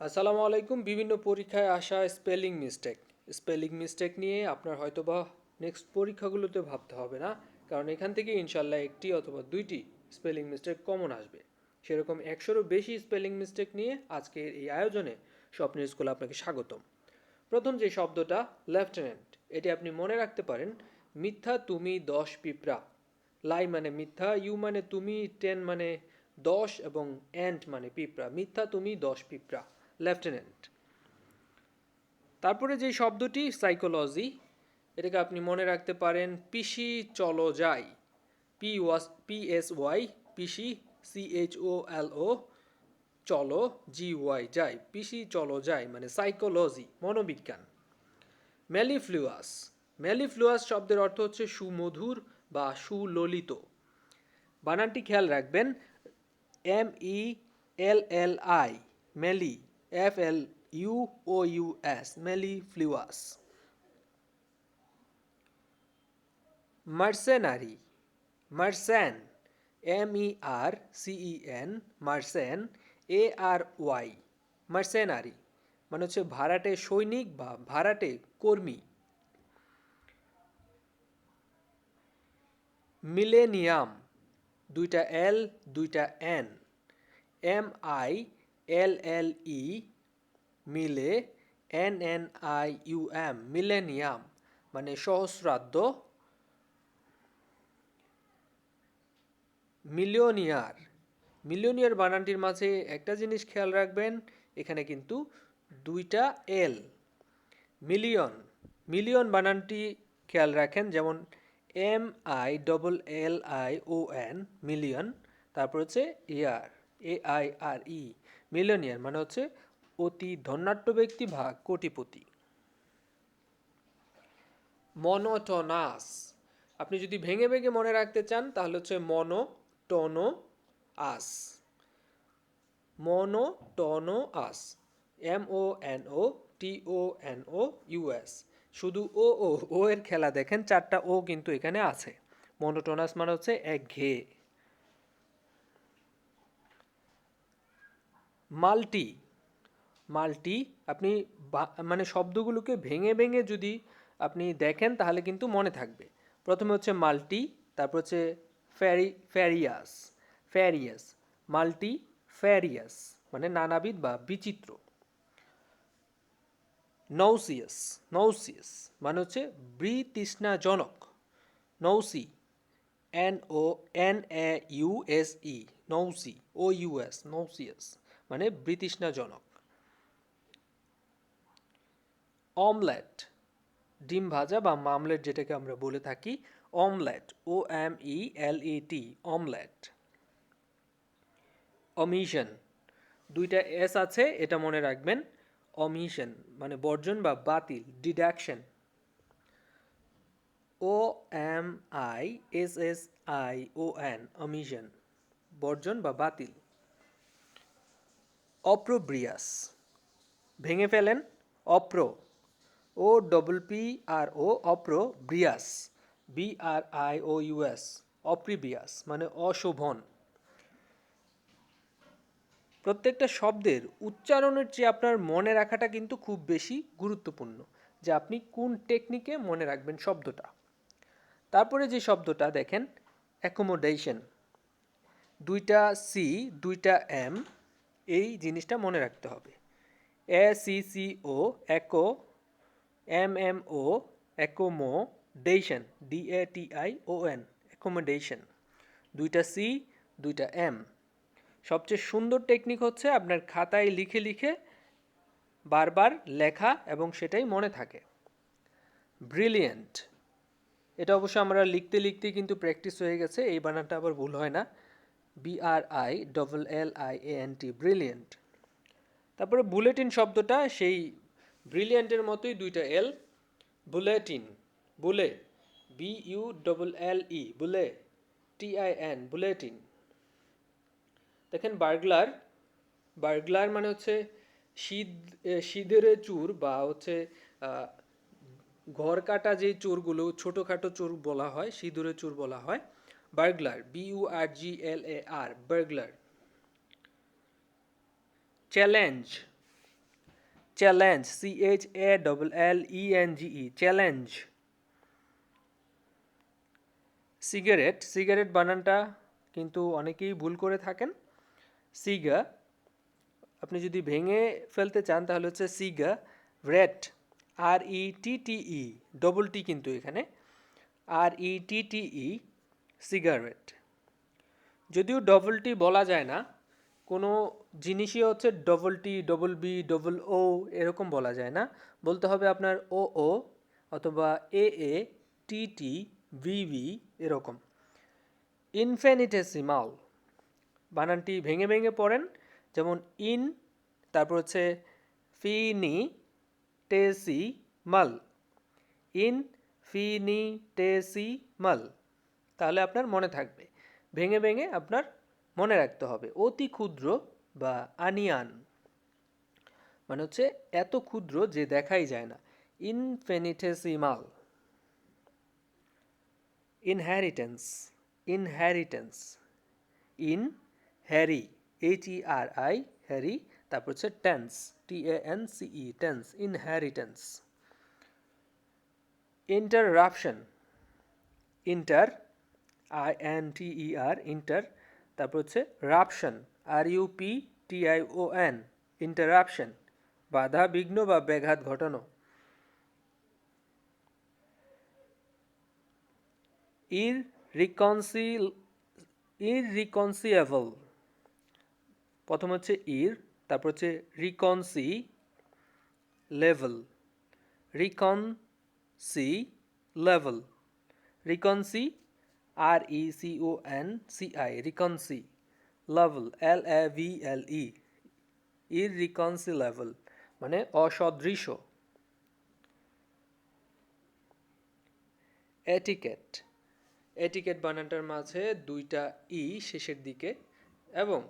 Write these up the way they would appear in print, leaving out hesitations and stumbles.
আসসালামু আলাইকুম। বিভিন্ন পরীক্ষায় আসা স্পেলিং মিস্টেক নিয়ে আপনার হয়তোবা নেক্সট পরীক্ষাগুলোতে ভাবতে হবে না, কারণ এখান থেকে ইনশাল্লাহ একটি অথবা দুইটি স্পেলিং মিস্টেক কমন আসবে। সেরকম 100-এরও বেশি স্পেলিং মিস্টেক নিয়ে আজকের এই আয়োজনে স্বপ্নের স্কুলে আপনাকে স্বাগতম। প্রথম যে শব্দটা লেফটেন্যান্ট, এটি আপনি মনে রাখতে পারেন মিথ্যা তুমি 10 পিঁপড়া। লাই মানে মিথ্যা, ইউ মানে তুমি, 10 মানে 10 এবং অ্যান্ট মানে পিঁপড়া। মিথ্যা তুমি 10 পিঁপড়া, লেফটেন্যান্ট। তারপরে যে শব্দটি সাইকোলজি, এটাকে আপনি মনে রাখতে পারেন পিসি চলো যাই। PSY পিসি, CHOLO চলো, GY যাই, পিসি চলো যাই মানে সাইকোলজি, মনোবিজ্ঞান। ম্যালিফ্লুয়াস, ম্যালিফ্লুয়াস শব্দের অর্থ হচ্ছে সুমধুর বা সুললিত। বানানটি খেয়াল রাখবেন, MELLI, মেলি, FLUOUS, মেলিফ্লুয়াস। Mercenary, মার্সেন, MERCEN, মার্সেন, ARY, mercenary মানে হচ্ছে ভাড়াটে সৈনিক বা ভাড়াটে কর্মী। মিলেনিয়াম, দুইটা এল দুইটা এন, MILLE, মিলে, NNIUM, মিলেনিয়াম মানে সহস্রাব্দ। মিলিয়নিয়ার, মিলিয়নিয়ার বানানটির মাঝে একটা জিনিস খেয়াল রাখবেন, এখানে কিন্তু দুইটা এল। মিলিয়ন, মিলিয়ন বানানটি খেয়াল রাখেন, যেমন MILLION, মিলিয়ন। তারপর হচ্ছে ইয়ার, AIRE, মিলিয়নিয়ার মানে হচ্ছে অতি ধনাঢ্য ব্যক্তি বা কোটিপতি। মনোটোনাস, আপনি যদি ভেঙে ভেঙে মনে রাখতে চান তাহলে হচ্ছে মনোটোনো আস, মনোটোনোআস, MONOTONOUS। শুধু ও এর খেলা দেখেন, 4টা ও কিন্তু এখানে আছে। মনোটোনাস মানে হচ্ছে একঘেয়ে। মাল্টি, মাল্টি আপনি মানে শব্দগুলোকে ভেঙে ভেঙে যদি আপনি দেখেন তাহলে কিন্তু মনে থাকবে। প্রথমে হচ্ছে মাল্টি, তারপর হচ্ছে ফ্যারিয়াস, ফ্যারিয়াস, মাল্টি ফ্যারিয়াস মানে নানাবিধ বা বিচিত্র। নৌসিয়াস, নৌসিয়াস মানে হচ্ছে বিতৃষ্ণাজনক। নৌসি, NONAUSE, নৌসি, OUS, নৌসিয়াস মানে বিতৃষ্ণাজনক। অমলেট, ডিম ভাজা বা মামলেট যেটাকে আমরা বলে থাকি, অমলেট, OMELET, অমলেট। অমিশন, দুইটা এস আছে, এটা মনে রাখবেন। অমিশন মানে বর্জন বা বাতিল, ডিডাকশন। OMISSION, অমিশন, বর্জন বা বাতিল। অপ্রব্রিয়াস, ভেঙে ফেলেন, অপ্র, OPPRO, অপ্রব্রিয়াস, BRIOUS, অপ্রিবিয়াস মানে অশোভন। প্রত্যেকটা শব্দের উচ্চারণের চেয়ে আপনার মনে রাখাটা কিন্তু খুব বেশি গুরুত্বপূর্ণ, যে আপনি কোন টেকনিকে মনে রাখবেন শব্দটা। তারপরে যে শব্দটা দেখেন অ্যাকোমোডেশন, দুইটা সি দুইটা এম, এই জিনিসটা মনে রাখতে হবে। ACCO, অ্যাকো, MMO, accommodation, DATION, accommodation, দুইটা সি দুইটা এম। সবচেয়ে সুন্দর টেকনিক হচ্ছে আপনার খাতায় লিখে লিখে বারবার লেখা এবং সেটাই মনে থাকে। ব্রিলিয়েন্ট, এটা অবশ্য আমরা লিখতে লিখতে কিন্তু প্র্যাকটিস হয়ে গেছে, এই বানানটা আবার ভুল হয় না, BRILLIANT, ব্রিলিয়েন্ট। তারপরে বুলেটিন শব্দটা সেই ব্রিলিয়েন্টের মতোই, দুইটা এল। বুলেটিন, বুলে, BULLE, বুলে, TIN, বুলেটিন। দেখেন বার্গলার, বার্গলার মানে হচ্ছে সিঁদুরে চোর বা হচ্ছে ঘর কাটা যে চোরগুলো, ছোটোখাটো চোর বলা হয়, সিঁদুরে চোর বলা হয়। Burglar, BURGLAR, burglar. Challenge, challenge, CHALLENGE, challenge. Cigarette, cigarette বানানটা কিন্তু অনেকেই ভুল করে থাকেন। সিগা, আপনি যদি ভেঙে ফেলতে চান তাহলে হচ্ছে cigarette, RETTE, double T কিন্তু এখানে, RETTE, সিগারেট। যদিও ডবল টি বলা যায় না, কোনো জিনিসই হচ্ছে double T, double B, double O এরকম বলা যায় না, বলতে হবে আপনার ও অথবা এ, টি, ভিভি এরকম। ইনফিনিটেসিমাল বানানটি ভেঙে ভেঙে পড়েন, যেমন ইন, তারপর হচ্ছে ফিনিটেসিমাল, ইনফিনিটেসিমাল, তাহলে আপনার মনে থাকবে। ভেঙে ভেঙে আপনার মনে রাখতে হবে। অতি ক্ষুদ্র বা আনিয়ান মানে হচ্ছে এত ক্ষুদ্র যে দেখাই যায় না, ইনফিনিটেসিমাল। ইনহেরিটেন্স, ইনহেরিটেন্স, ইন হ্যারি, HERI, হ্যারি, তারপর হচ্ছে টেন্স, TANCE, টেন্স, inheritance. Interruption, inter, INTER, inter, তারপর হচ্ছে রাপশন, RUPTION, ইন্টারাপশন, বাধা বিঘ্ন বা ব্যাঘাত ঘটানো। ইররিকনসিয়েবল, প্রথম হচ্ছে তারপর হচ্ছে লেভেল, লেভেল, রিকনসি, RECONCI, রিকনসি, লেভেল, LAVLE, ইররিকনসিলেবল মানে অসদৃশ। এটিকেট, এটিকেট বানানটার মাঝে দুইটা শেষের দিকে এবং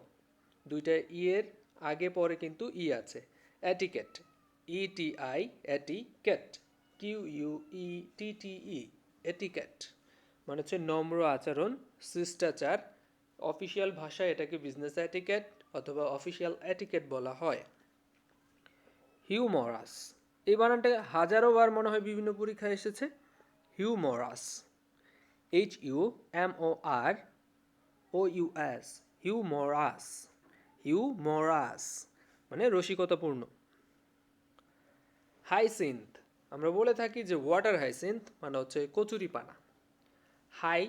দুইটা এর আগে পরে কিন্তু আছে। Etiquette, ETI, etiquette, QUETTE, etiquette মানে হচ্ছে নম্র আচরণ, শিষ্টাচার। অফিসিয়াল ভাষায় এটাকে বিজনেস এটিকেট অথবা অফিসিয়াল এটিকেট বলা হয়। হিউমরাস, এই বানানটা হাজারো বার মনে হয় বিভিন্ন পরীক্ষায় এসেছে। হিউমরাস, HUMOROUS, হিউমরাস, হিউমরাস মানে রসিকতাপূর্ণ। হাইসিন্থ, আমরা বলে থাকি যে ওয়াটার হাইসিন্থ মানে হচ্ছে কচুরিপানা। হাই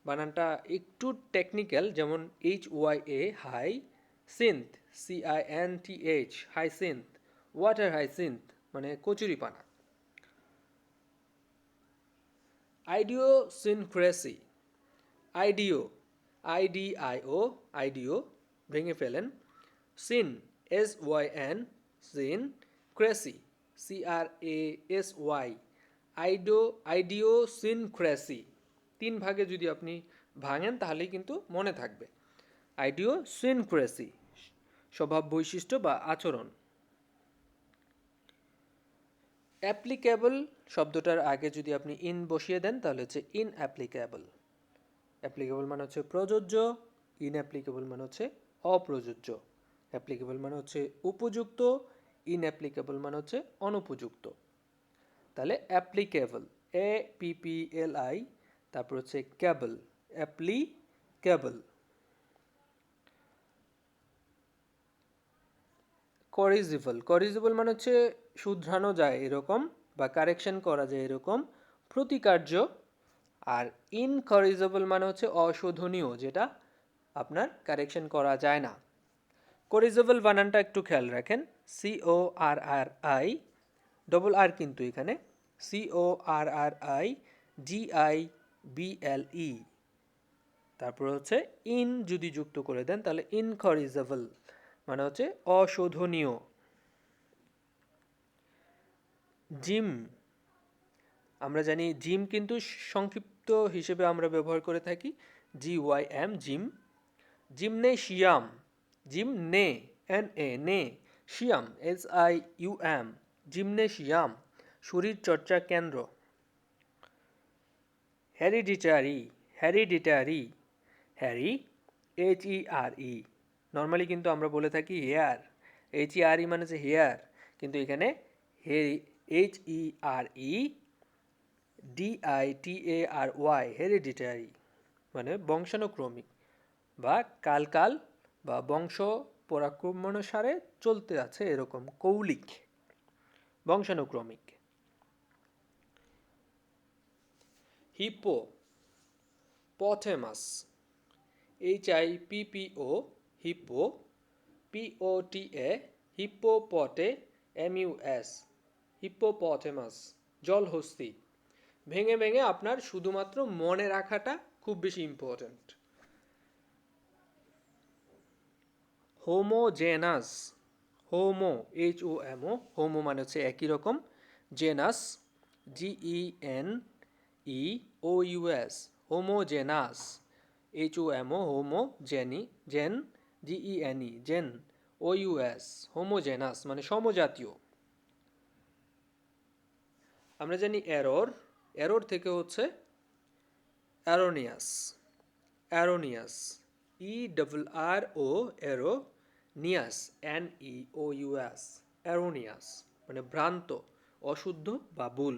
বানানটা একটু টেকনিক্যাল, যেমন HYA, হাই, সিন্থ, CINTH, হাইসিন্থ, ওয়াটার হাইসিন্থ মানে কচুরিপানা। আইডিওসিনক্রেসি, আইডিও, IDIO, আইডিও ভেঙে ফেলেন। সিন, SYN, সিন, ক্রেসি, CRASY, আইডিওসিনক্রেসি। 3 ভাগে যদি আপনি ভাঙেন তাহলেই কিন্তু মনে থাকবে। আইডিওসিনক্রেসি স্বভাব বৈশিষ্ট্য বা আচরণ। অ্যাপ্লিকেবল শব্দটার আগে যদি আপনি ইন বসিয়ে দেন তাহলে হচ্ছে ইনঅ্যাপ্লিকেবল। অ্যাপ্লিকেবল মানে হচ্ছে প্রযোজ্য, ইনঅ্যাপ্লিকেবল মানে হচ্ছে অপ্রযোজ্য। অ্যাপ্লিকেবল মানে হচ্ছে উপযুক্ত, ইনঅ্যাপ্লিকেবল মানে হচ্ছে অনুপযুক্ত। তাহলে অ্যাপ্লিকেবল, APPLI, তারপর হচ্ছে কেবল, অ্যাপ্লিকেবল। করিজিবল, করিজিবল মানে হচ্ছে শুধরানো যায় এরকম বা কারেকশন করা যায় এরকম, প্রতিকার্য। আর ইনকরিজেবল মানে হচ্ছে অশোধনীয়, যেটা আপনার কারেকশন করা যায় না। করিজেবল বানানটা একটু খেয়াল রাখেন, CORRI, ডবল আর কিন্তু এখানে, CORRIGIBLE, তারপর হচ্ছে ইন যদি যুক্ত করে দেন তাহলে ইনকরিজেবল মানে হচ্ছে অশোধনীয়। জিম, আমরা জানি জিম কিন্তু সংক্ষিপ্ত হিসেবে আমরা ব্যবহার করে থাকি, GYM, জিম। জিমনেশিয়াম, জিমনে, NA, নে, শিয়াম, SIUM, জিমনেশিয়াম শরীর চর্চা কেন্দ্র। Hereditary, hereditary, Harry, HERE, normally কিন্তু আমরা বলে থাকি হেয়ার, HERE মানে হচ্ছে হেয়ার, কিন্তু এখানে HEREDITARY হেরিডিটারি মানে বংশানুক্রমিক বা কাল বা বংশ পরাক্রমানুসারে চলতে আছে এরকম কৌলিক বংশানুক্রমিক। Hippopotamus HIPPO hippo POTA hippopotamus hippopotamus জলহস্তি। ভেঙে ভেঙে আপনার শুধুমাত্র মনে রাখাটা খুব বেশি ইম্পর্ট্যান্ট। হোমোজেনাস হোমো মানে হচ্ছে একই রকম, জেনাস GENEOUS হোমোজেনাস হোমো জেন জেন OUS হোমোজেনাস মানে সমজাতীয়। আমরা জানি এরর থেকে হচ্ছে অ্যারোনিয়াস ERRO NEOUS অ্যারোনিয়াস মানে ভ্রান্ত, অশুদ্ধ বা ভুল।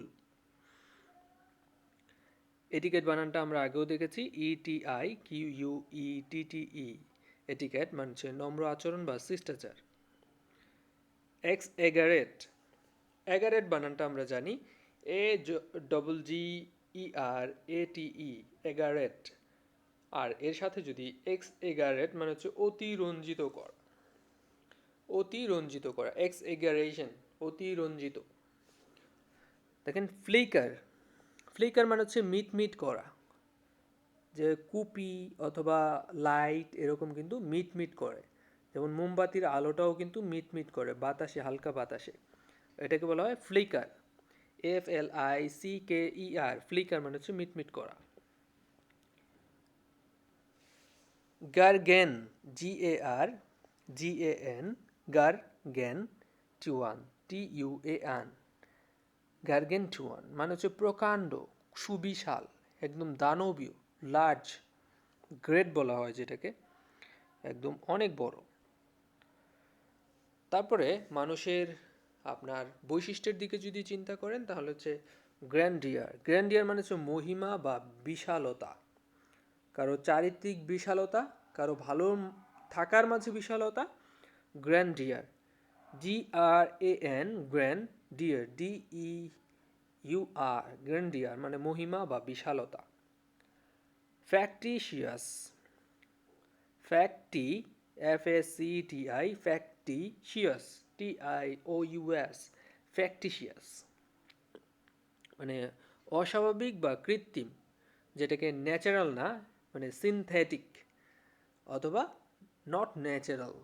এটিকেট বানানটা আমরা আগেও দেখেছি ETIQUETTE এটিকেট মানে নম্র আচরণ বা শিষ্টাচার। এগারেট বানানটা আমরা জানি AGGERATE এগারেট। আর এর সাথে যদি এগারেট মানে হচ্ছে অতিরঞ্জিত করা এক্সএগারেশন অতিরঞ্জিত। দেখেন ফ্লিকার মানে হচ্ছে মিটমিট করা, যে কুপি অথবা লাইট এরকম কিন্তু মিটমিট করে, যেমন মোমবাতির আলোটাও কিন্তু মিটমিট করে বাতাসে, হালকা বাতাসে, এটাকে বলা হয় ফ্লিকার FLICKER ফ্লিকার মানে হচ্ছে মিটমিট করা। গার্গেন GARGAN TUAN গার্গেন্টুয়ান মানে হচ্ছে প্রকাণ্ড, সুবিশাল, একদম দানবীয়, লার্জ, গ্রেট বলা হয় যেটাকে, একদম অনেক বড়। তারপরে মানুষের আপনার বৈশিষ্ট্যের দিকে যদি চিন্তা করেন তাহলে হচ্ছে গ্র্যান্ডিয়ার মানে হচ্ছে মহিমা বা বিশালতা, কারো চারিত্রিক বিশালতা, কারো ভালো থাকার মাঝে বিশালতা, গ্র্যান্ডিয়ার গ্র্যান্ডিয়ার গ্র্যান্ডিয়ার মানে মহিমা বা বিশালতা। ফ্যাক্টিশিয়াস TIOUS ফ্যাক্টিশিয়াস মানে অস্বাভাবিক বা কৃত্রিম, যেটাকে ন্যাচারাল না মানে সিনথেটিক, অথবা নট ন্যাচারাল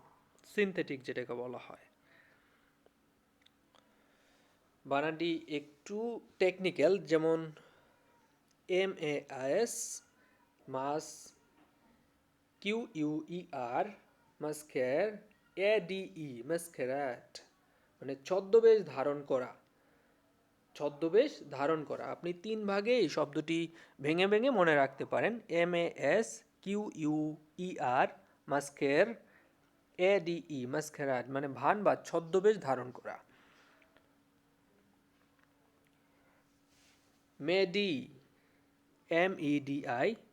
সিনথেটিক যেটাকে বলা হয়। বানানটি একটু টেকনিক্যাল, যেমন MAS মাস QUER মাস্কের ADE মাস্কেরাট মানে ছদ্মবেশ ধারণ করা। আপনি 3 ভাগে এই শব্দটি ভেঙে ভেঙে মনে রাখতে পারেন। MAS QUER মাস্কের ADE মাস্কেরাট মানে ভান বা ছদ্মবেশ ধারণ করা। মেডি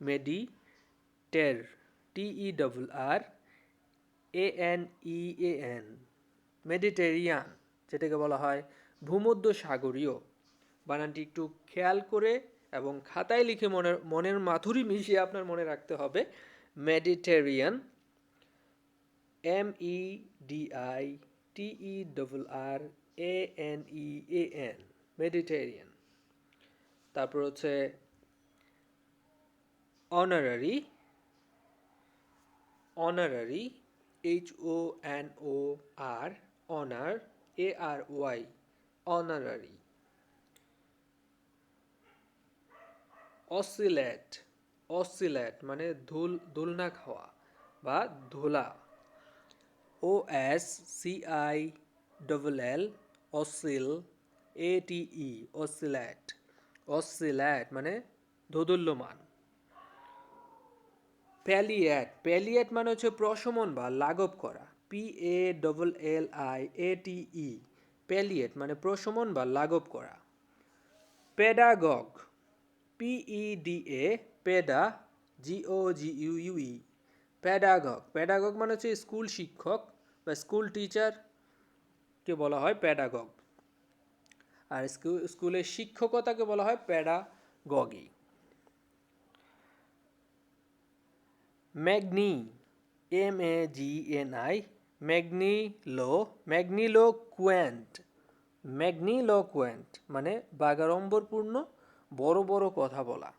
মেডিটের TERRANEAN মেডিটেরিয়ান যেটাকে বলা হয় ভূমধ্য সাগরীয়। বানানটি একটু খেয়াল করে এবং খাতায় লিখে মনের মাধুরী মিশিয়ে আপনার মনে রাখতে হবে। Mediterranean MEDITERRANEAN Mediterranean. তারপর হচ্ছে honorary HONOR honour ARY honorary. Oscillate মানে দোলনা খাওয়া বা ধোলা। OSCILL OSIL অসিলেট মানে দোদুল্যমান। প্যালিয়েট মানে হচ্ছে প্রশমন বা লাঘব করা। PALLIATE প্যালিয়েট মানে প্রশমন বা লাঘব করা। প্যাডাগগ, PEDA, প্যাডা, GOGUE, প্যাডাগগ। প্যাডাগগ মানে হচ্ছে স্কুল শিক্ষক বা স্কুল টিচারকে বলা হয় প্যাডাগগ, আর স্কুলের শিক্ষকতাকে বলা হয় প্যাডাগগি। ম্যাগনি, MAGNI, ম্যাগনিলোকুয়েন্ট। ম্যাগনিলোকুয়েন্ট মানে বাগাড়ম্বরপূর্ণ, বড় বড় কথা বলা।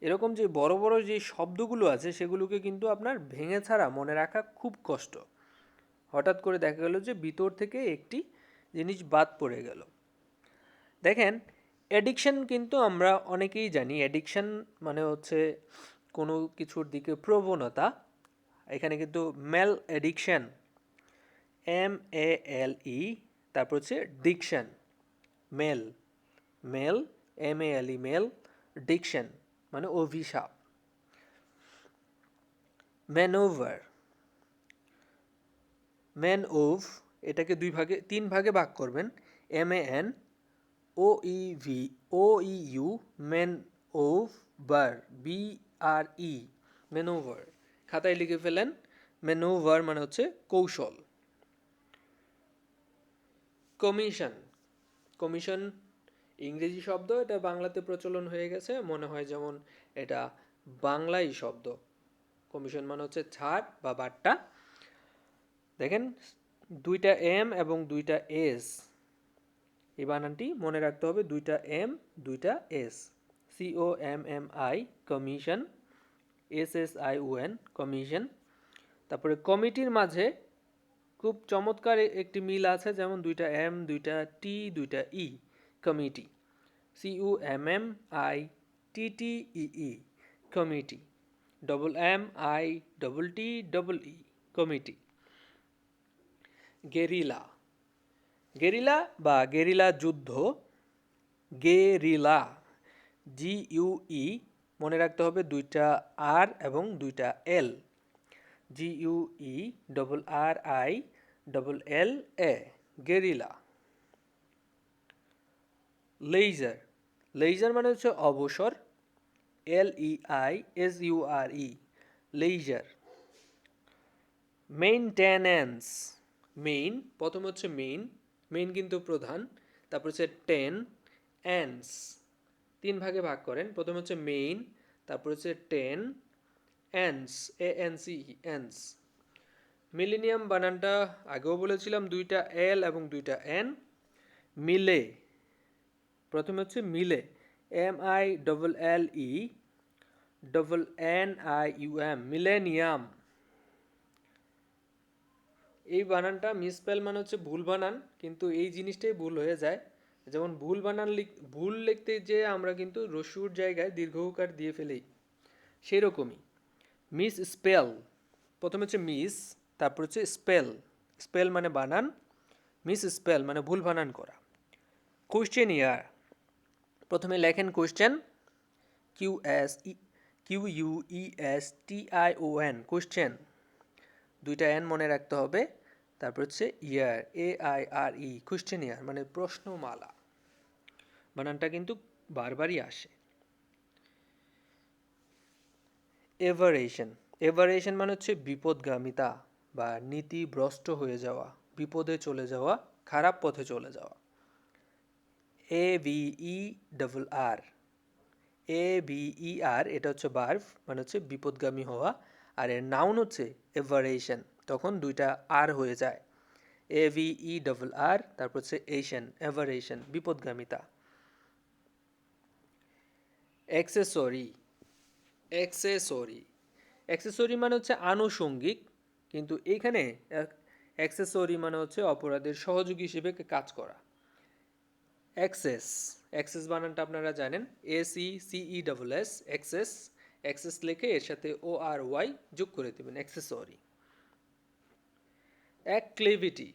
এরকম যে বড় বড় যে শব্দগুলো আছে সেগুলোকে কিন্তু আপনার ভেঙে ছাড়া মনে রাখা খুব কষ্ট। হঠাৎ করে দেখা গেল যে ভিতর থেকে একটি জিনিস বাদ পড়ে গেল। দেখেন, অ্যাডিকশন কিন্তু আমরা অনেকেই জানি। অ্যাডিকশন মানে হচ্ছে কোনো কিছুর দিকে প্রবণতা। এখানে কিন্তু মেল অ্যাডিকশন, MALE, তারপর হচ্ছে diction, male, MALE, male, diction মানে অভিশাপ। ম্যানোভার, এটাকে তিন ভাগে ভাগ করবেন। MANOEU, manoeuvre, BRE, manoeuvre. খাতায় লিখে ফেলেন, ম্যানোভার মানে হচ্ছে কৌশল। কমিশন, কমিশন ইংরেজি শব্দ, এটা বাংলাতে প্রচলন হয়ে গেছে মনে হয়, যেমন এটা বাংলাই শব্দ। কমিশন মানে হচ্ছে ছাড় বা বাট্টা। দেখেন, দুইটা M এবং দুইটা S, এই বানানটি মনে রাখতে হবে, দুইটা M দুইটা S, COMMI, commission, SSION, commission. তারপরে কমিটির মাঝে খুব চমৎকার একটি মিল আছে, যেমন দুইটা M দুইটা T দুইটা E, committee, CUMMITTEE, committee, MITTEE, committee. Guerrilla, guerrilla বা গেরিলা যুদ্ধ, গেরিলা, GUE, মনে রাখতে হবে দুইটা R এবং দুইটা L, GUERRILLA, guerrilla. Leisure, leisure মানে হচ্ছে অবসর, LEISURE, লেইজার। মেইনটেনেন্স, মেইন, প্রথম হচ্ছে মেইন কিন্তু প্রধান, তারপর হচ্ছে এন্স, তিন ভাগে ভাগ করেন। প্রথম হচ্ছে মেইন, তারপর হচ্ছে এন্স, এন্স। মিলেনিয়াম বানানটা আগেও বলেছিলাম, দুইটা L এবং দুইটা N। মিলে, প্রথমে হচ্ছে মিলে, MILLENNIUM, মিলেনিয়াম। এই বানানটা মিসস্পেল মানে হচ্ছে ভুল বানান, কিন্তু এই জিনিসটাই ভুল হয়ে যায়। যেমন ভুল লিখতে যে আমরা কিন্তু রস্যুর জায়গায় দীর্ঘকার দিয়ে ফেলি, সেরকমই। মিস স্পেল, প্রথমে হচ্ছে মিস, তারপর হচ্ছে স্পেল মানে বানান, মিস স্পেল মানে ভুল বানান করা। কোশ্চেনিয়ার, প্রথমে লেখেন কোশ্চেন, QUESTION, কোশ্চেন, দুইটা N মনে রাখতে হবে। তারপর হচ্ছে ইয়ার, AIRE, কোশ্চেনিয়ার মানে প্রশ্নমালা। বানানটা কিন্তু বারবারই আসে। এভারেশন মানে হচ্ছে বিপদগামিতা বা নীতিভ্রষ্ট হয়ে যাওয়া, বিপদে চলে যাওয়া, খারাপ পথে চলে যাওয়া। AVER, এটা হচ্ছে ভার্ব, মানে হচ্ছে বিপদগামী হওয়া, আর এর নাউন হচ্ছে এভারেশন, তখন দুইটা আর হয়ে যায়, AVER, তারপর হচ্ছে এভারেশন, বিপদগামিতা। অ্যাক্সেসরি মানে হচ্ছে আনুষঙ্গিক, কিন্তু এইখানে অ্যাক্সেসরি মানে হচ্ছে অপরাধের সহযোগী হিসেবে কাজ করা। অ্যাক্সেস বানানটা আপনারা জানেন, ACCESS, অ্যাক্সেস লিখে এর সাথে ORY যোগ করে দেবেন, অ্যাক্সেসরি। অ্যাক্লিভিটি,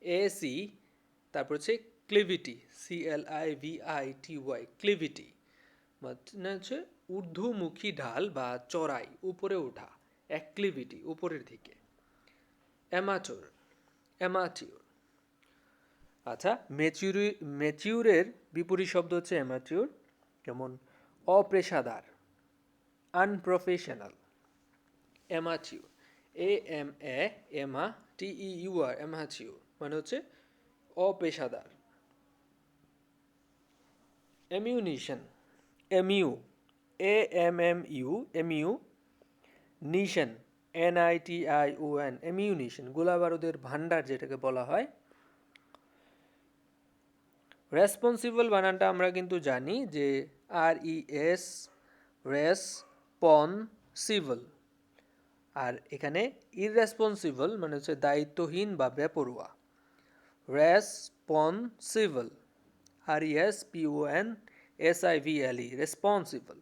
AC, তারপর হচ্ছে ক্লিভিটি, CLIVITY, ক্লিভিটি মানে হচ্ছে ঊর্ধ্বমুখী ঢাল বা চড়াই, উপরে ওঠা, অ্যাক্লিভিটি, উপরের দিকে। অ্যামাটিউর, আচ্ছা, ম্যাচিউরের বিপরীত শব্দ হচ্ছে অ্যামাচিউর, যেমন অপেশাদার, আনপ্রফেশনাল। অ্যামাচিউর, AMATEUR, অ্যামাচিউর মানে হচ্ছে অপেশাদার। Ammunition, mu, mu, nation, NITION, ammunition, গোলা বারুদের ভান্ডার যেটাকে বলা হয়। রেসপন্সিবল বানানটা আমরা কিন্তু জানি যে RES, রেস, পন, সিভিল। আর এখানে ইররেসপন্সিবল মানে হচ্ছে দায়িত্বহীন বা বেপরোয়া। রেসপন্সিবল, RESPONSIVLE, রেসপন্সিবল,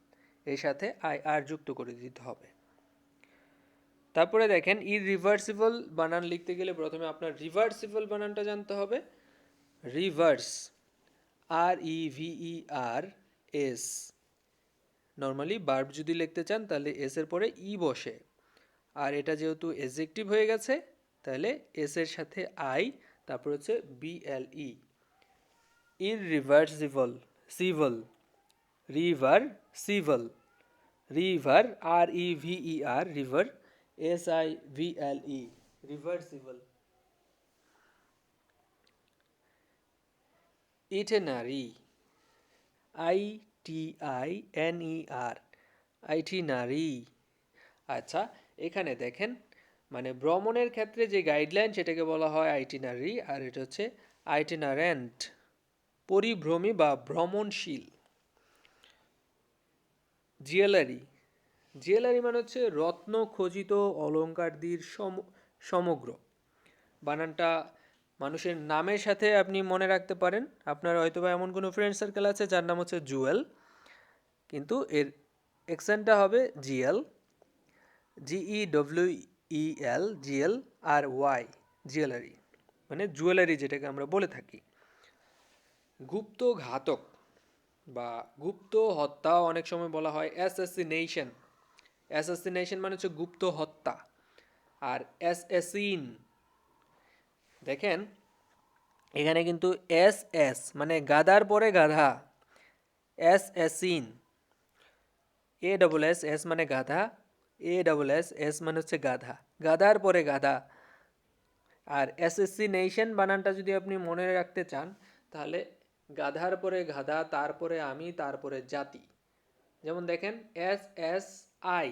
এর সাথে IR যুক্ত করে দিতে হবে। তারপরে দেখেন ইররিভার্সিবল বানান লিখতে গেলে প্রথমে আপনার রিভার্সিবল বানানটা জানতে হবে। Reverse, REVERS। নর্মালি ভার্ব যদি লিখতে চান তাহলে এস এর পরে ই বসে, আর এটা যেহেতু এডজেক্টিভ হয়ে গেছে তাহলে এস এর সাথে আই, তারপর হচ্ছে BLE। ইররিভার্সিবল, সিভল, রিভার্সিবল, রিভার, REVER, রিভার, SIVLE, reversible. Itinerary, ITINER, itinerary. আচ্ছা, এখানে দেখেন মানে ভ্রমণের ক্ষেত্রে যে গাইডলাইন সেটাকে বলা হয় আইটিনারি, আর এটা হচ্ছে আইটিনারেন্ট, পরিভ্রমী বা ভ্রমণশীল। জুয়েলারি, জুয়েলারি মানে হচ্ছে রত্ন খচিত অলংকারদের সমগ্র। বানানটা মানুষের নামের সাথে আপনি মনে রাখতে পারেন। আপনার হয়তো বা এমন কোনো ফ্রেন্ড সার্কেল আছে যার নাম হচ্ছে জুয়েল, কিন্তু এর অ্যাকসেন্টটা হবে GL, GEWEL, GLRY, জুয়েলারি মানে জুয়েলারি যেটাকে আমরা বলে থাকি। গুপ্ত ঘাতক বা গুপ্ত হত্যা অনেক সময় বলা হয় অ্যাসাসিনেশন। অ্যাসাসিনেশন মানে হচ্ছে গুপ্ত হত্যা। আর অ্যাসাসিন, দেখেন এখানে কিন্তু SS মানে গাধার পরে গাধা, অ্যাসাসিন। ASS মানে গাধা, ASS মানে হচ্ছে গাধা, গাধার পরে গাধা। আর অ্যাসাসিনেশন বানানটা যদি আপনি মনে রাখতে চান তাহলে গাধার পরে গাধা, তারপরে আমি, তারপরে জাতি। যেমন দেখেন SSI,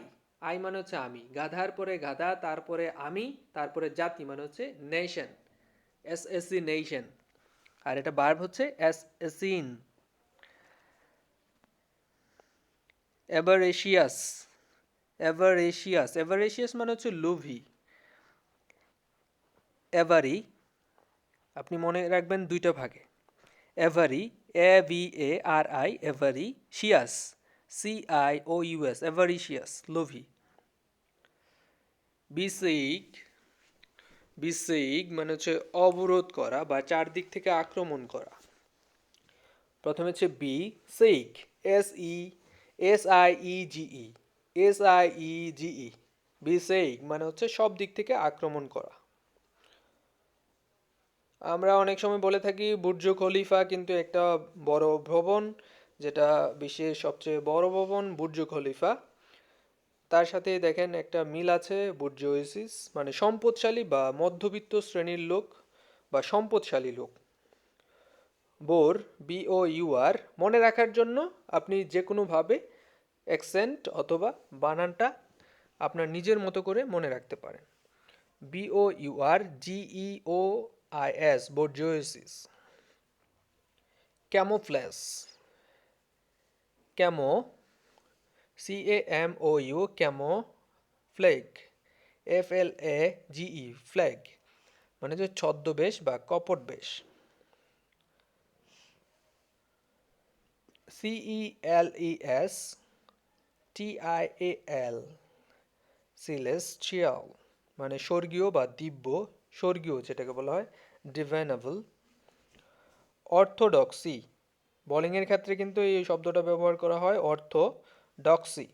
আই মানে হচ্ছে আমি, গাধার পরে গাধা, তারপরে আমি, তারপরে জাতি মানে হচ্ছে নেশন, অ্যাসাসিনেশন। আর এটা ভার্ব হচ্ছে অ্যাসাসিন। অ্যাভারেশিয়াস, অ্যাভারেশিয়াস মানে হচ্ছে লোভী। অ্যাভারি আপনি মনে রাখবেন দুইটা ভাগে, অ্যাভারি, AVARI, অ্যাভারি, শিয়াস, CIOUS, অ্যাভারিশিয়াস, লোভী। বিসেইক, বিসেইক মানে হচ্ছে অবরোধ করা বা চারদিক থেকে আক্রমণ করা। প্রথমে হচ্ছে বি সেইক, SIEGE, বিসেইক মানে হচ্ছে সব দিক থেকে আক্রমণ করা। আমরা অনেক সময় বলে থাকি বুর্জ খলিফা কিন্তু একটা বড় ভবন, যেটা বিশ্বের সবচেয়ে বড় ভবন বুর্জ খলিফা। তার সাথে দেখেন একটা মিল আছে, বুর্জ ওয়েসিস মানে সম্পদশালী বা মধ্যবিত্ত শ্রেণীর লোক বা সম্পদশালী লোক। বোর, BOUR, মনে রাখার জন্য আপনি যে কোনোভাবে অ্যাকসেন্ট অথবা বানানটা আপনার নিজের মতো করে মনে রাখতে পারেন। BOURGEOIS, bourgeoisie. ক্যামোফ্ল্যাশ, ক্যামো, CAMOU, ক্যামো, ফ্ল্যাগ, FLAGE, ফ্ল্যাগ মানে যে ছদ্মবেশ বা কপটবেশ। CELESTIAL, সিলেস্টিয়াল মানে স্বর্গীয় বা দিব্য, স্বর্গীয় যেটাকে বলা হয় ডিভাইনেবল। অর্থোডক্সি, বোলিংয়ের ক্ষেত্রে কিন্তু এই শব্দটা ব্যবহার করা হয়, অর্থোডক্সি।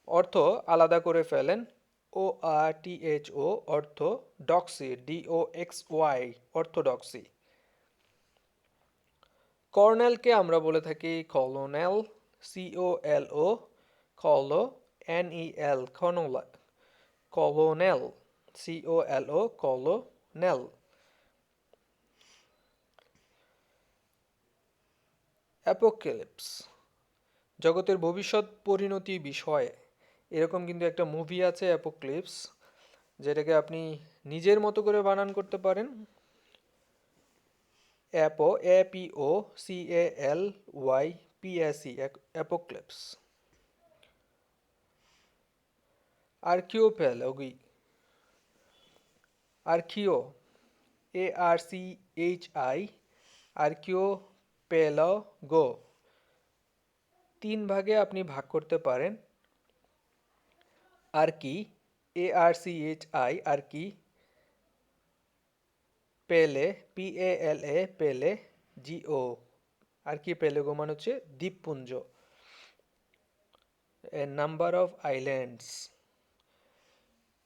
অর্থ আলাদা করে ফেলেন, ORTHO, অর্থোডক্সি, DOXY, অর্থোডক্সি। কর্নেলকে আমরা বলে থাকি কলোনেল, COLO, কলো, NEL, colonel, COLO, colonel. Apocalypse, জগতের ভবিষ্যৎ পরিণতি বিষয়ে এরকম কিন্তু একটা মুভি আছে অ্যাপোক্লিপস, যেটাকে আপনি নিজের মতো করে বানান করতে পারেন। APOCALYPSE, apocalypse. আর্কিওপ্যালগি, আর্কিও, ARCHI, আর্কিওপেলাগো। 3 ভাগে আপনি ভাগ করতে পারেন। আর্কি, ARCHI, আর্কি, পেলে, PALA, পেলে, GO, আর্কিপেলাগো মানে হচ্ছে দ্বীপপুঞ্জ। A number of islands.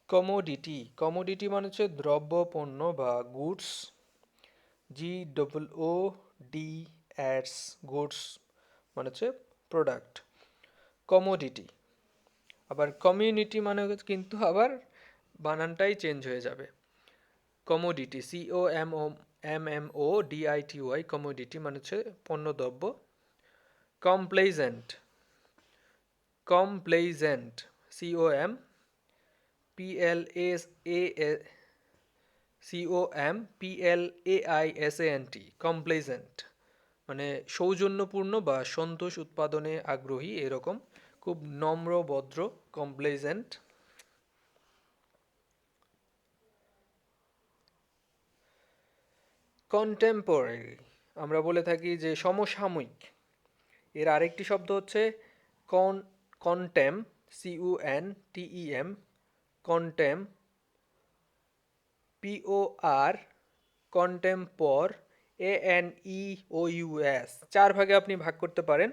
Commodity, commodity মানে হচ্ছে দ্রব্য, পণ্য বা গুডস। GOODS, গুডস মানে হচ্ছে প্রোডাক্ট, কমোডিটি। আবার কমিউনিটি মানে কিন্তু আবার বানানটাই চেঞ্জ হয়ে যাবে। কমোডিটি, COMMODITY, কমোডিটি মানে হচ্ছে পণ্যদ্রব্য। কমপ্লেজেন্ট, কমপ্লেজেন্ট, COMPLAISANT, কমপ্লেজেন্ট মানে সৌজন্যপূর্ণ বা সন্তোষ উৎপাদনে আগ্রহী, এরকম খুব নম্র ভদ্র, কমপ্লেজেন্ট। কন্টেম্পোরারি, আমরা বলে থাকি যে সমসাময়িক। এর আরেকটি শব্দ হচ্ছে contempt, CUNTEM, contempt, POR, কন্টেম্পর, ANEOUS। 4 ভাগে আপনি ভাগ করতে পারেন।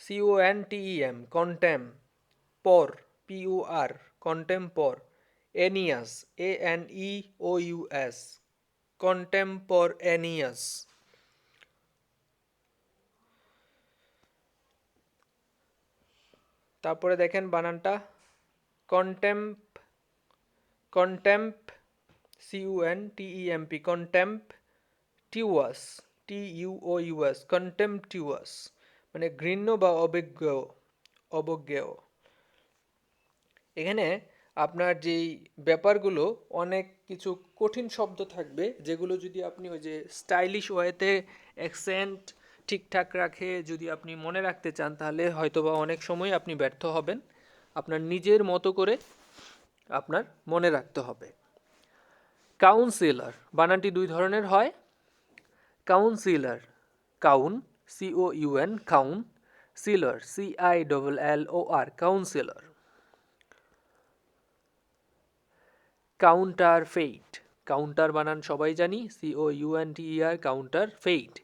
CONTEM, কন্টেম, পর, POR, কন্টেম্পর, এনিয়াস, ANEOUS, কন্টেম্পোরানিয়াস। তারপরে দেখেন বানানটা, কন্টেম্প, কন্টেম্প, CUNTEMP, কন্টেম্পটিউয়াস, TUOUS, কন্টেম্পটিউয়াস মানে ঘৃণ্য বা অবজ্ঞেয়, অবজ্ঞেয়। এখানে আপনার যেই ব্যাপারগুলো, অনেক কিছু কঠিন শব্দ থাকবে যেগুলো যদি আপনি ওই যে স্টাইলিশ ওয়েতে অ্যাকসেন্ট ঠিকঠাক রাখে যদি আপনি মনে রাখতে চান, তাহলে হয়তোবা অনেক সময় আপনি ব্যর্থ হবেন। আপনার নিজের মতো করে আপনার মনে রাখতে হবে। কাউন্সিলর, বানানটি 2 ধরনের হয়। কাউন্সিলর, কাউন, COUN, কাউন, সিলর, CILLOR, কাউন্সিলর। কাউন্টারফেইট, কাউন্টার বানান সবাই জানি, COUNTER, কাউন্টারফেইট,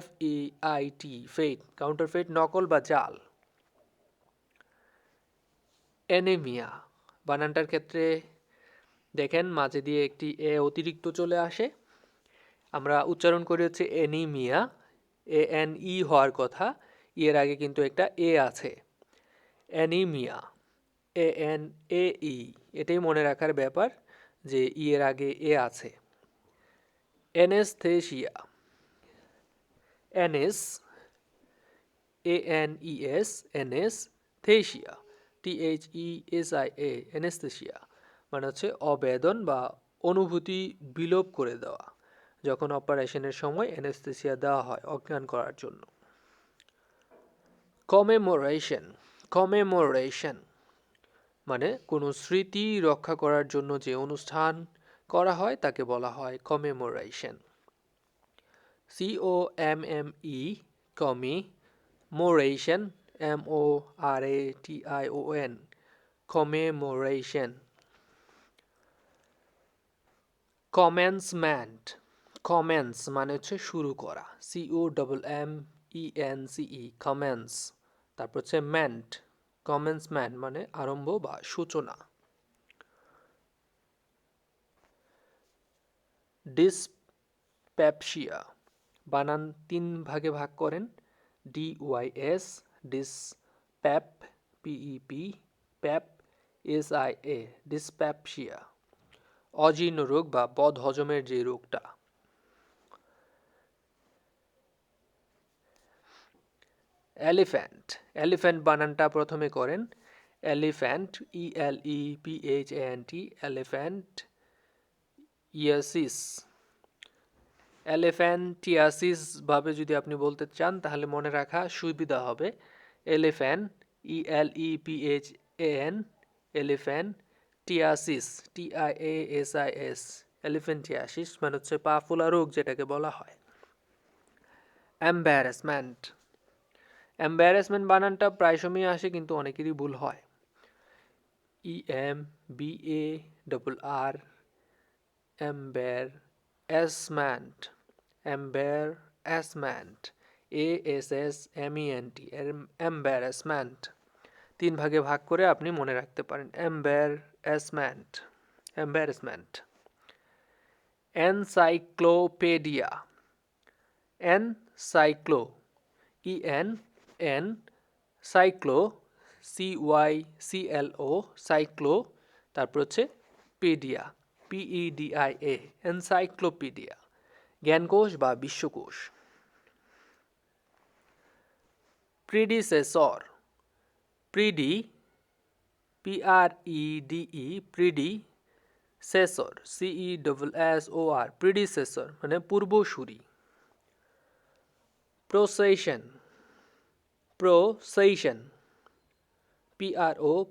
FEIT, ফেইট, কাউন্টারফেইট নকল বা জাল। অ্যানেমিয়া, বানানটার ক্ষেত্রে দেখেন মাঝে দিয়ে একটি এ অতিরিক্ত চলে আসে, আমরা উচ্চারণ করি হচ্ছে অ্যানিমিয়া, ANE হওয়ার কথা, এর আগে কিন্তু একটা এ আছে। অ্যানিমিয়া, ANAE, এটাই মনে রাখার ব্যাপার যে এর আগে এ আছে। অ্যানেস্থেসিয়া, অ্যানেস, ANES, অ্যানেস্থেসিয়া, THESIA, অ্যানেস্থেসিয়া মানে হচ্ছে অবেদন বা অনুভূতি বিলোপ করে দেওয়া, যখন অপারেশনের সময় অ্যানেস্থেসিয়া দেওয়া হয় অজ্ঞান করার জন্য। কমেমোরেশন, কমেমোরেশন মানে কোনো স্মৃতি রক্ষা করার জন্য যে অনুষ্ঠান করা হয় তাকে বলা হয় commemoration. COMME, কমিমোরেশন, MORATION, commemoration. Commencement, commence মানে হচ্ছে শুরু করা, COMMENCE, কমেন্স। তারপর হচ্ছে মেন্ট, কমেন্সমেন্ট মানে আরম্ভ বা সূচনা। ডিসপেপসিয়া, বানান 3 ভাগে ভাগ করেন, DYS, dyspep, PEP, PEP, SIA, dyspepsia, অজীর্ণ রোগ বা বদহজমের যে রোগটা। এলিফ্যান্ট, এলিফ্যান্ট বানানটা প্রথমে করেন এলিফ্যান্ট, ELEPHANT, এলিফ্যান্ট, ইয়াসিস, এলিফ্যান্টিয়াসিস ভাবে যদি আপনি বলতে চান তাহলে মনে রাখা সুবিধা হবে এলিফ্যান্ট, ELEPHAN, এলিফ্যান্টিয়াসিস, TIASIS, এলিফ্যান্টিয়াসিস মানে হচ্ছে পা ফোলা রোগ যেটাকে বলা হয়। এম্বারাসমেন্ট, এম্বারাসমেন্ট বানানটা প্রায় সময়ই আসে কিন্তু অনেকেরই ভুল হয়। EMBARR, embarrassment, embarrassment, ASSMENT, embarrassment। 3 ভাগে ভাগ করে আপনি মনে রাখতে পারেন embarrassment, embarrassment। encyclopedia, encyclo, cyclo, CYCLO, cyclo, তারপর হচ্ছে পেডিয়া, PEDIA, এনসাইক্লোপিডিয়া, জ্ঞানকোষ বা বিশ্বকোষ। প্রিডিসেসর, প্রিডি, PREDE, প্রিডিসেসর, CESSOR, প্রিডিসেসর মানে পূর্বসূরি। Procession, procession,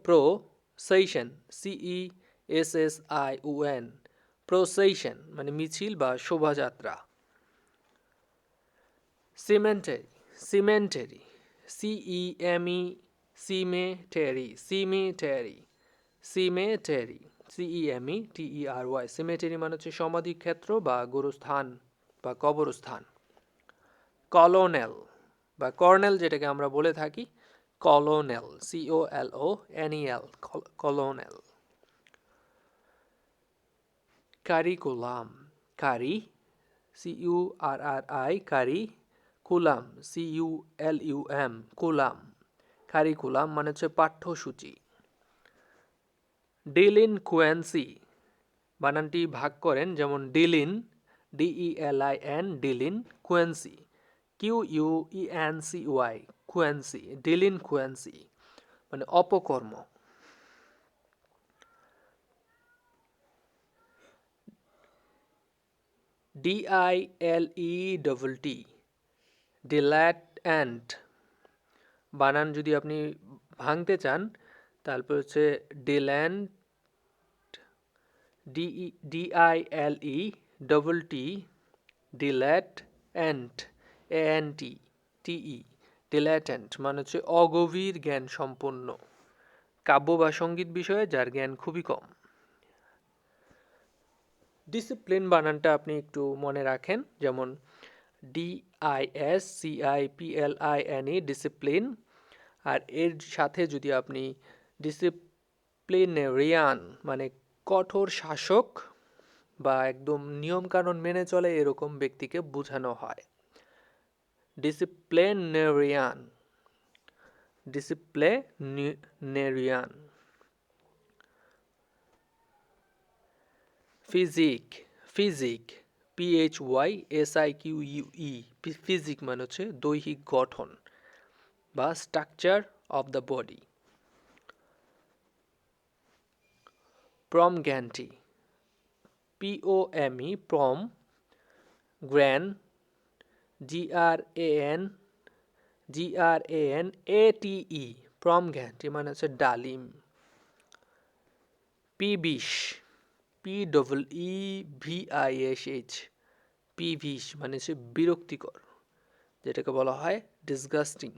procession, CESSION, procession মানে মিছিল বা শোভাযাত্রা। সিমেন্টারি, সিমেন্টারি, CEME, সিমেটারি, সিমেটারি, সিমেটারি, CEMETERY, সিমেটারি মানে হচ্ছে সমাধিক্ষেত্র বা গোরস্থান বা কবরস্থান। কলোনেল বা কর্নেল যেটাকে আমরা বলে থাকি, কলোনেল, COLONEL, কলোনেল। কারিকুলাম, কারি, CURRI, কারি, কুলাম, CULUM, কুলাম, কারিকুলাম মানে হচ্ছে পাঠ্যসূচি। ডিলিনকুয়েন্সি, বানানটি ভাগ করেন যেমন ডিলিন, DELIN, ডিলিন, কুয়েন্সি, QUENCY, কুয়েন্সি, ডিলিনকুয়েন্সি মানে অপকর্ম। DILETT, ডিল্যাটেন্ট, বানান যদি আপনি ভাঙতে চান তারপর হচ্ছে ডিল্যান্ট, DILETT, ডিল্যাটেন্ট, ANTTE, ডিল্যাটেন্ট মানে হচ্ছে অগভীর জ্ঞান সম্পন্ন, কাব্য বা সঙ্গীত বিষয়ে যার জ্ঞান খুবই কম। ডিসিপ্লিন বানানটা আপনি একটু মনে রাখেন যেমন DISCIPLINE, ডিসিপ্লিন। আর এর সাথে যদি আপনি ডিসিপ্লিনেরিয়ান মানে কঠোর শাসক বা একদম নিয়মকানুন মেনে চলে এরকম ব্যক্তিকে বোঝানো হয়। Disciplinarian, disciplinarian. Physique, physique, PHYSIQUE, physique মানে হচ্ছে দৈহিক গঠন বা structure of the body. Pomegranate, POME, প্রম, গ্র্যান, GRANATE, প্রমগ্যান্টি মানে হচ্ছে ডালিম। পিবিশ, PEEVISH, পিভিশ মানে হচ্ছে বিরক্তিকর, যেটাকে বলা হয় ডিসগাস্টিং।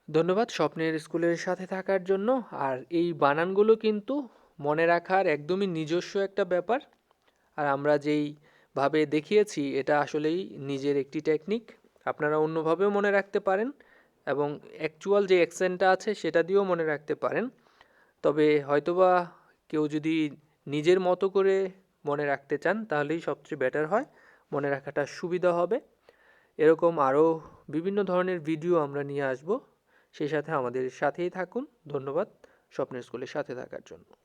ধন্যবাদ স্বপ্নের স্কুলের সাথে থাকার জন্য। আর এই বানানগুলো কিন্তু মনে রাখার একদমই নিজস্ব একটা ব্যাপার। আর আমরা যেইভাবে দেখিয়েছি এটা আসলেই নিজের একটি টেকনিক, আপনারা অন্যভাবেও মনে রাখতে পারেন এবং অ্যাকচুয়াল যে অ্যাকসেন্টটা আছে সেটা দিয়েও মনে রাখতে পারেন। তবে হয়তোবা কেউ যদি নিজের মতো করে মনে রাখতে চান তাহলেই সবচেয়ে বেটার হয়, মনে রাখাটা সুবিধা হবে। এরকম আরও বিভিন্ন ধরনের ভিডিও আমরা নিয়ে আসব, সেই সাথে আমাদের সাথেই থাকুন। ধন্যবাদ স্বপ্নের স্কুলের সাথে থাকার জন্য।